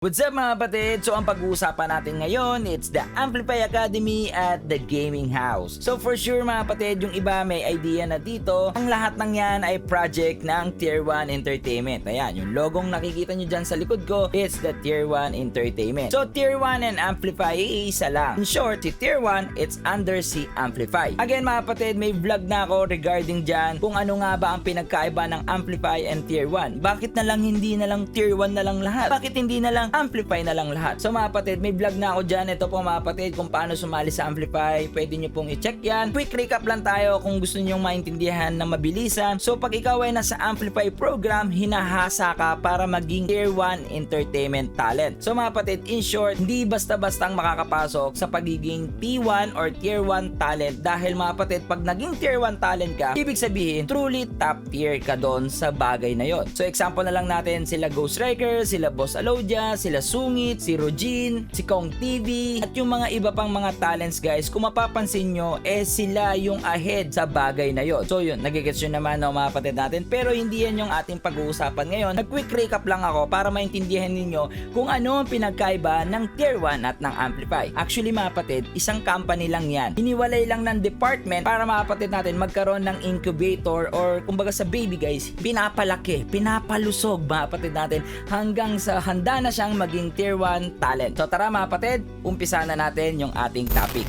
What's up mga kapatid? So ang pag-uusapan natin ngayon, it's the Amplify Academy at the Gaming House. So for sure mga kapatid, yung iba may idea na dito, ang lahat ng yan ay project ng Tier 1 Entertainment. Ayan, yung logong nakikita nyo dyan sa likod ko, it's the Tier 1 Entertainment. So Tier 1 and Amplify ay isa lang. In short, si Tier 1, it's under si Amplify. Again mga kapatid, may vlog na ako regarding dyan kung ano nga ba ang pinagkaiba ng Amplify and Tier 1. Bakit na lang hindi na lang Tier 1 na lang lahat? Bakit hindi na lang Amplify na lang lahat? So mga kapatid, may vlog na ako dyan. Ito po mga kapatid, kung paano sumali sa Amplify. Pwede nyo pong i-check yan. Quick recap lang tayo kung gusto nyo maintindihan na mabilisan. So pag ikaw ay nasa Amplify program, hinahasa ka para maging Tier 1 Entertainment Talent. So mga kapatid, in short, hindi basta-bastang makakapasok sa pagiging T1 or Tier 1 Talent. Dahil mga kapatid, pag naging Tier 1 Talent ka, ibig sabihin, truly top tier ka doon sa bagay na yon. So example na lang natin, sila Ghost Striker, sila Boss Alodia, sila Sungit, si Rogin, si Kong TV, at yung mga iba pang mga talents guys, kung mapapansin nyo, sila yung ahead sa bagay na yon. So yun, nagigets yun naman no, mga kapatid natin, pero hindi yan yung ating pag-uusapan ngayon. Nag-quick recap lang ako para maintindihan ninyo kung ano ang pinagkaiba ng Tier 1 at ng Amplify. Actually mga kapatid, isang company lang yan. Hiniwalay lang ng department para mga kapatid natin magkaroon ng incubator or kumbaga sa baby guys, pinapalaki, pinapalusog mga kapatid natin hanggang sa handa na siyang maging Tier 1 Talent. So tara mga kapatid, umpisa na natin yung ating topic.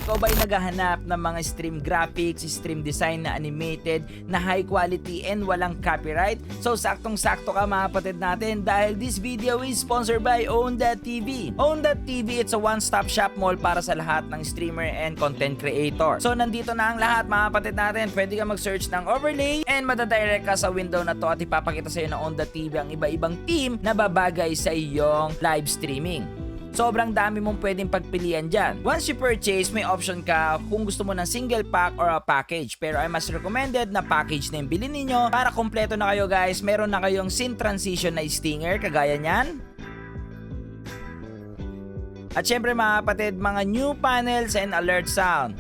Ikaw ba'y naghahanap ng mga stream graphics, stream design na animated, na high quality and walang copyright? So saktong-sakto ka mga kapatid natin dahil this video is sponsored by Own.tv. Own.tv, it's a one-stop shop mall para sa lahat ng streamer and content creator. So nandito na ang lahat mga kapatid natin. Pwede ka mag-search ng overlay and madadirect ka sa window na to at ipapakita sa iyo ng Own.tv ang iba-ibang team na babagay sa iyong live streaming. Sobrang dami mong pwedeng pagpilian dyan. Once you purchase, may option ka kung gusto mo ng single pack or a package. Pero ay mas recommended na package na yung bilhin ninyo para kompleto na kayo guys. Meron na kayong scene transition na stinger, kagaya nyan. At syempre mga kapatid, mga new panels and alert sound.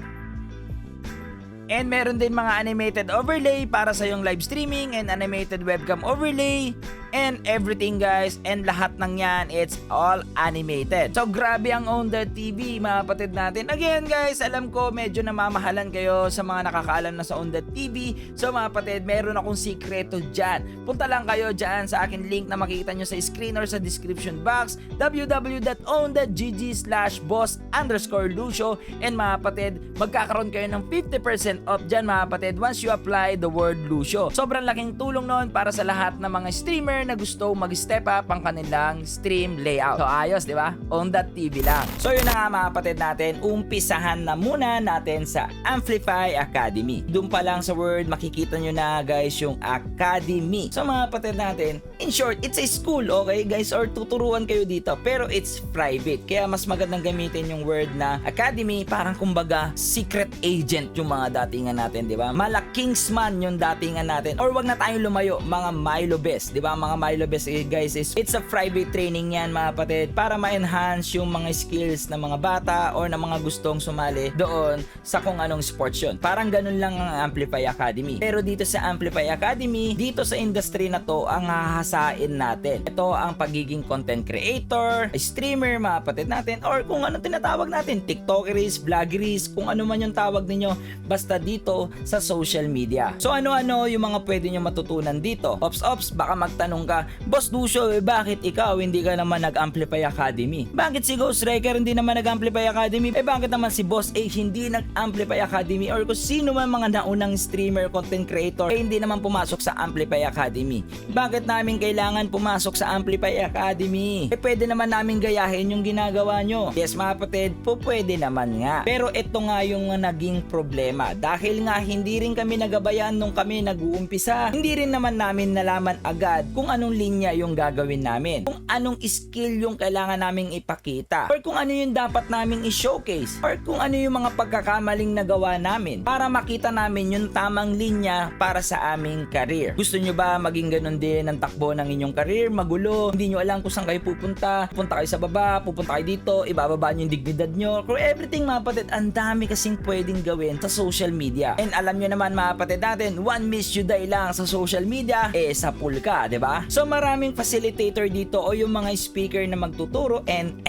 And meron din mga animated overlay para sa yung live streaming and animated webcam overlay and everything guys, and lahat ng yan, it's all animated. So grabe ang Own.tv mga kapatid natin. Again guys, alam ko medyo namamahalan kayo sa mga nakakaalam na sa Own.tv. So mga kapatid, meron akong sikreto dyan. Punta lang kayo dyan sa akin link na makikita nyo sa screen or sa description box, www.own.gg/boss_Lucio, and mga kapatid, magkakaroon kayo ng 50% off dyan mga kapatid once you apply the word Lucio. Sobrang laking tulong nun para sa lahat ng mga streamer na gusto mag-step up ang kanilang stream layout. So ayos, di ba? Own.tv lang. So yun na nga mga kapatid natin, umpisahan na muna natin sa Amplify Academy. Doon pa lang sa word, makikita nyo na guys yung Academy. So mga kapatid natin, in short, it's a school, okay guys? Or tuturuan kayo dito, pero it's private. Kaya mas magandang gamitin yung word na Academy, parang kumbaga secret agent yung mga datingan natin, di ba? Malakingsman yung datingan natin. Or wag na tayong lumayo, mga Milo Best, di ba? Mga Milo Best guys, it's a private training yan mga kapatid para ma-enhance yung mga skills ng mga bata or ng mga gustong sumali doon sa kung anong sports yun. Parang ganun lang ang Amplify Academy. Pero dito sa Amplify Academy, dito sa industry na to, ang hahasain natin. Ito ang pagiging content creator, streamer mga kapatid natin, or kung ano tinatawag natin, tiktokeries, vloggeries, kung ano man yung tawag ninyo, basta dito sa social media. So ano-ano yung mga pwede nyo matutunan dito? Ops, baka magtanong ka, Boss Lucio, bakit ikaw hindi ka naman nag-Amplify Academy? Bakit si Ghost Striker hindi naman nag-Amplify Academy? Bakit naman si Boss A hindi nag-Amplify Academy? Or kung sino man mga naunang streamer, content creator, hindi naman pumasok sa Amplify Academy? Bakit namin kailangan pumasok sa Amplify Academy? Pwede naman namin gayahin yung ginagawa nyo. Yes mga kapatid, pwede naman nga. Pero ito nga yung naging problema. Dahil nga hindi rin kami nagabayan nung kami nag-uumpisa, hindi rin naman namin nalaman agad kung kung anong linya yung gagawin namin, kung anong skill yung kailangan naming ipakita, or kung ano yung dapat naming i-showcase, or kung ano yung mga pagkakamaling nagawa namin para makita namin yung tamang linya para sa aming career. Gusto nyo ba maging ganun din ang takbo ng inyong career? Magulo, hindi nyo alam kung saan kayo pupunta kayo sa baba, pupunta kayo dito, ibababa nyo yung dignidad nyo, or everything mga kapatid, ang dami kasing pwedeng gawin sa social media. And alam nyo naman mga kapatid natin, one miss you die lang sa social media, sa pool ka, diba? So maraming facilitator dito o yung mga speaker na magtuturo, and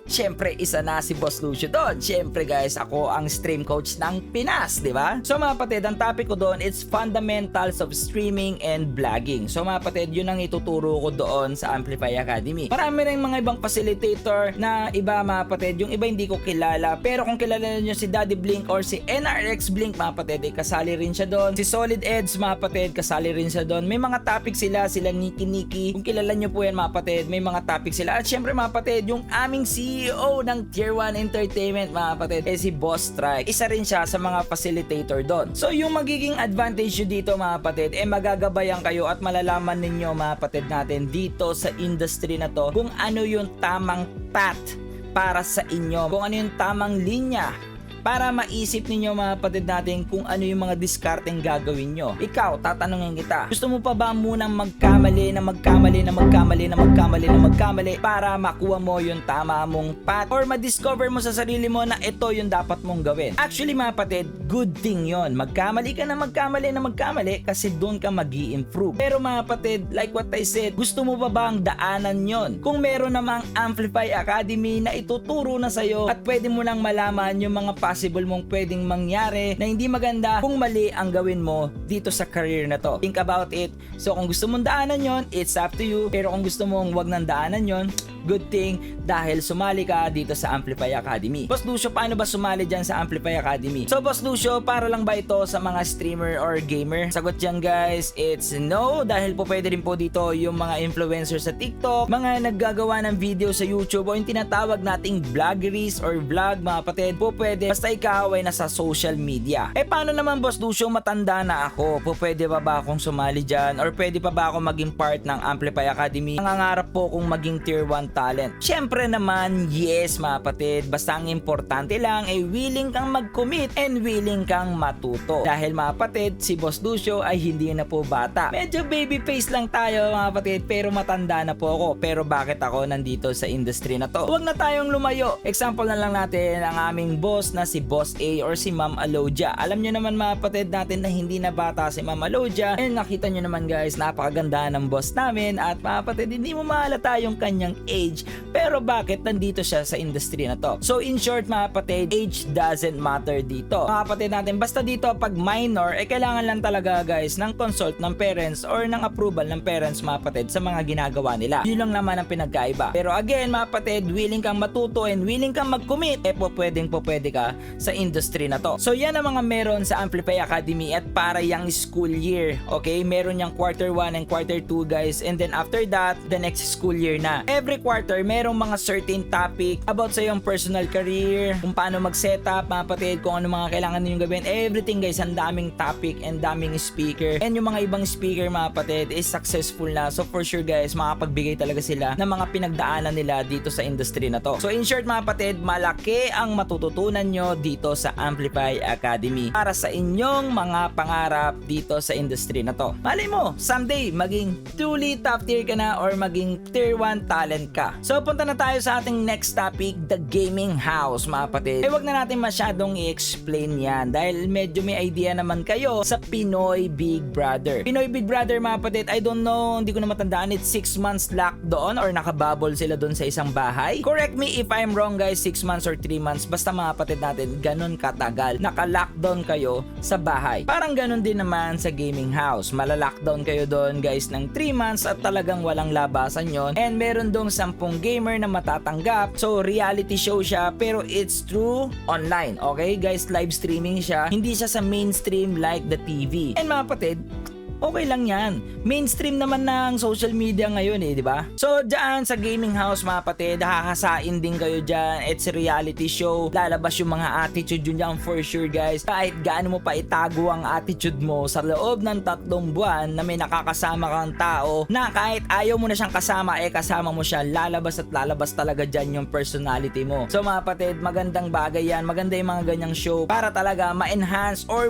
Siyempre, isa na si Boss Lucio doon. Siyempre guys, ako ang stream coach ng Pinas, di ba? So mga kapatid, ang topic ko doon, it's fundamentals of streaming and vlogging. So mga kapatid, yun ang ituturo ko doon sa Amplify Academy. Marami rin mga ibang facilitator na iba mga kapatid, yung iba hindi ko kilala. Pero kung kilala nyo si Daddy Blink or si NRX Blink mga kapatid, kasali rin siya doon. Si Solid Eds mga kapatid, kasali rin siya doon. May mga topic sila Niki. Kung kilala nyo po yan mga kapatid, may mga topic sila. At syempre mga kapatid, yung aming CEO ng Tier 1 Entertainment mga kapatid, si Boss Strike. Isa rin siya sa mga facilitator doon. So yung magiging advantage nyo dito mga kapatid, magagabayan kayo at malalaman ninyo mga kapatid natin dito sa industry na to kung ano yung tamang path para sa inyo, kung ano yung tamang linya para maisip ninyo mga kapatid natin kung ano yung mga diskarteng gagawin nyo. Ikaw, tatanungin kita, gusto mo pa ba munang magkamali para makuha mo yung tama mong path, or ma-discover mo sa sarili mo na ito yung dapat mong gawin? Actually mga kapatid, good thing yon. Magkamali ka na magkamali kasi doon ka mag-i-improve. Pero mga kapatid, like what I said, gusto mo pa bang daanan yon? Kung meron namang Amplify Academy na ituturo na sa'yo at pwede mo nang malaman yung mga possible mong pwedeng mangyari na hindi maganda kung mali ang gawin mo dito sa career na to. Think about it. So kung gusto mong daanan yon, it's up to you. Pero kung gusto mong wag nang daanan yon, good thing dahil sumali ka dito sa Amplify Academy. Boss Lucio, paano ba sumali dyan sa Amplify Academy? So Boss Lucio, para lang ba ito sa mga streamer or gamer? Sagot dyan guys, it's no, dahil po pwede rin po dito yung mga influencers sa TikTok, mga naggagawa ng video sa YouTube o yung tinatawag nating vloggeries or vlog mga kapatid, po pwede basta ikaw ay nasa social media. Paano naman Boss Lucio, matanda na ako, po pwede pa ba akong sumali dyan or pwede pa ba ako maging part ng Amplify Academy? Nangangarap po kung maging tier 1 talent. Syempre naman, yes mga kapatid, basta ang importante lang ay willing kang mag-commit and willing kang matuto. Dahil mga kapatid, si Boss Lucio ay hindi na po bata. Medyo baby face lang tayo mga kapatid, pero matanda na po ako. Pero bakit ako nandito sa industry na to? Huwag na tayong lumayo. Example na lang natin ang aming boss na si Boss A or si Ma'am Alodia. Alam nyo naman mga kapatid natin na hindi na bata si Ma'am Alodia, and nakita nyo naman guys, napakaganda ng boss namin, at mga kapatid, hindi mo mahalata yung kanyang age, pero bakit nandito siya sa industry na to? So in short mga kapatid, age doesn't matter dito mga kapatid natin. Basta dito pag minor, kailangan lang talaga guys ng consult ng parents or ng approval ng parents mga kapatid sa mga ginagawa nila. Yun lang naman ang pinagkaiba. Pero again mga kapatid, willing kang matuto and willing kang mag-commit, pwede ka sa industry na to. So yan ang mga meron sa Amplify Academy at para yung school year. Okay, meron yung quarter 1 and quarter 2 guys, and then after that, the next school year na. Every quarter, merong mga certain topic about sa iyong personal career, kung paano mag-setup mga kapatid, kung ano mga kailangan ninyong gawin, everything guys, ang daming topic and daming speaker, and yung mga ibang speaker mga kapatid is successful na. So for sure guys, makapagbigay talaga sila ng mga pinagdaanan nila dito sa industry na to. So in short mga kapatid, malaki ang matututunan nyo dito sa Amplify Academy para sa inyong mga pangarap dito sa industry na to. Malay mo, someday maging truly top tier ka na or maging tier 1 talent ka. So punta na tayo sa ating next topic, the gaming house mga kapatid. Wag na natin masyadong i-explain yan dahil medyo may idea naman kayo sa Pinoy Big Brother. Pinoy Big Brother mga kapatid, I don't know, hindi ko na matandaan, it's 6 months locked doon or nakabubble sila doon sa isang bahay. Correct me if I'm wrong guys, 6 months or 3 months, basta mga kapatid natin, ganun katagal. Naka-lockdown kayo sa bahay. Parang ganun din naman sa gaming house. Malalockdown kayo doon guys ng 3 months at talagang walang labasan yon. And meron dong 10 gamer na matatanggap. So reality show siya pero it's true online. Okay guys, live streaming siya. Hindi siya sa mainstream like the TV. And mga kapatid, okay lang yan. Mainstream naman ng social media ngayon eh, di ba? So dyan sa gaming house mga kapatid, hakasain din kayo dyan. It's a reality show. Lalabas yung mga attitude yun dyan for sure guys. Kahit gaano mo pa itago ang attitude mo sa loob ng 3 buwan na may nakakasama kang tao na kahit ayaw mo na siyang kasama, kasama mo siya, lalabas at lalabas talaga dyan yung personality mo. So mga kapatid, magandang bagay yan. Maganda yung mga ganyang show para talaga ma-enhance or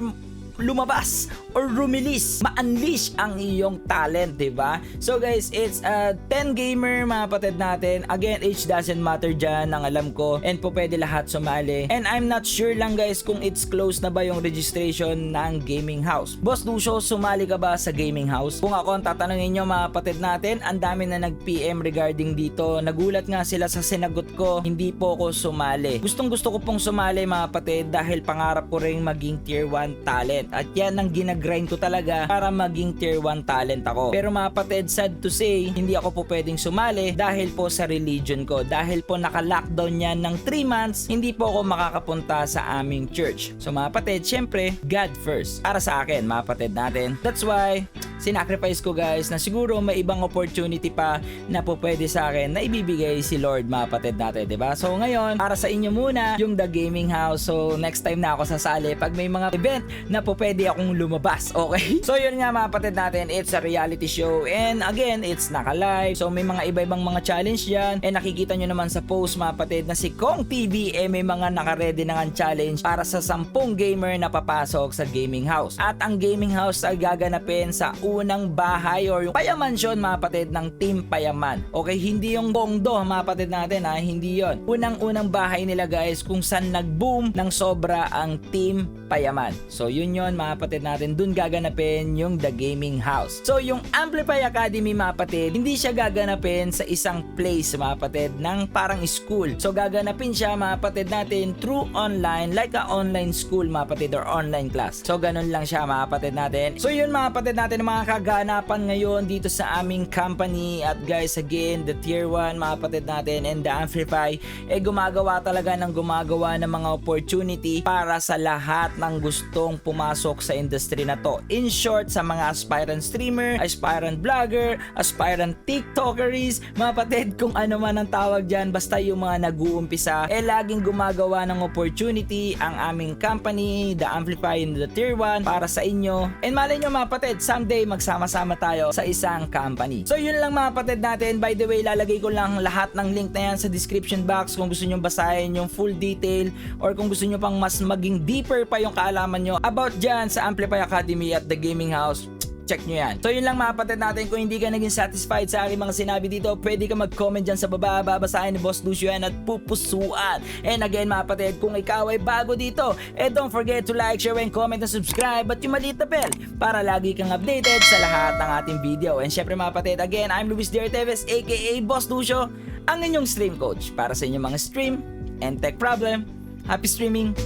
lumabas or rumilis, ma-unleash ang iyong talent, diba? So guys, it's 10 gamer mga kapatid natin. Again, age doesn't matter dyan, ang alam ko. And po pwede lahat sumali. And I'm not sure lang guys kung it's close na ba yung registration ng gaming house. Boss Lucio, sumali ka ba sa gaming house? Kung ako ang tatanungin nyo mga kapatid natin, ang dami na nag-PM regarding dito. Nagulat nga sila sa sinagot ko, hindi po ako sumali. Gustong gusto ko pong sumali mga kapatid dahil pangarap ko rin maging tier 1 talent. At yan ang ginagrind ko talaga para maging tier 1 talent ako. Pero mga kapatid, sad to say, hindi ako po pwedeng sumali dahil po sa religion ko. Dahil po naka-lockdown yan ng 3 months, hindi po ako makakapunta sa aming church. So mga kapatid, syempre, God first. Para sa akin, mga kapatid natin. That's why, sinacrifice ko guys na siguro may ibang opportunity pa na po pwede sa akin na ibibigay si Lord mga kapatid natin, diba? So ngayon, para sa inyo muna, yung The Gaming House. So next time na ako sasali pag may mga event na po pwede akong lumabas, okay? So yun nga mga kapatid natin, it's a reality show and again, it's naka-live. So may mga iba-ibang mga challenge dyan and nakikita nyo naman sa post mga kapatid na si Kong TV may mga naka-ready na nga challenge para sa 10 gamer na papasok sa gaming house. At ang gaming house ay gaganapin sa unang bahay or yung payamansyon mga kapatid ng Team Payaman. Okay, hindi yung Bongdo mga kapatid natin ha, hindi yon. Unang-unang bahay nila guys kung saan nag-boom ng sobra ang Team Payaman. So yun yon mga kapatid natin, dun gaganapin yung The Gaming House. So yung Amplify Academy mga kapatid, hindi siya gaganapin sa isang place mga kapatid ng parang school. So gaganapin siya mga kapatid natin through online, like a online school mga kapatid or online class. So ganun lang siya mga kapatid natin. So yun mga kapatid natin, mga kaganapan ngayon dito sa aming company. At guys, again, the tier 1 mga kapatid natin and the Amplify gumagawa talaga ng mga opportunity para sa lahat ng gustong pumasok sa industry na to. In short, sa mga aspirant streamer, aspirant vlogger, aspirant tiktokeries, mga kapatid, kung ano man ang tawag dyan, basta yung mga nag-uumpisa, laging gumagawa ng opportunity ang aming company, the Amplify and the tier 1 para sa inyo. And malay nyo mga kapatid, someday magsama-sama tayo sa isang company. So yun lang mga kapatid natin. By the way, lalagay ko lang lahat ng link na yan sa description box kung gusto nyo basahin yung full detail or kung gusto nyo pang mas maging deeper pa yung kaalaman nyo about dyan sa Amplify Academy at The Gaming House. Check nyo yan. So yun lang mga kapatid natin. Kung hindi ka naging satisfied sa aking mga sinabi dito, pwede ka mag-comment dyan sa baba. Babasahin ni Boss Lucio yan at pupusuan. And again mga kapatid, kung ikaw ay bago dito, don't forget to like, share, and comment, and subscribe at yung maliit na bell para lagi kang updated sa lahat ng ating video. And syempre mga kapatid, again, I'm Luis Derteves aka Boss Lucio, ang inyong stream coach para sa inyong mga stream and tech problem. Happy streaming!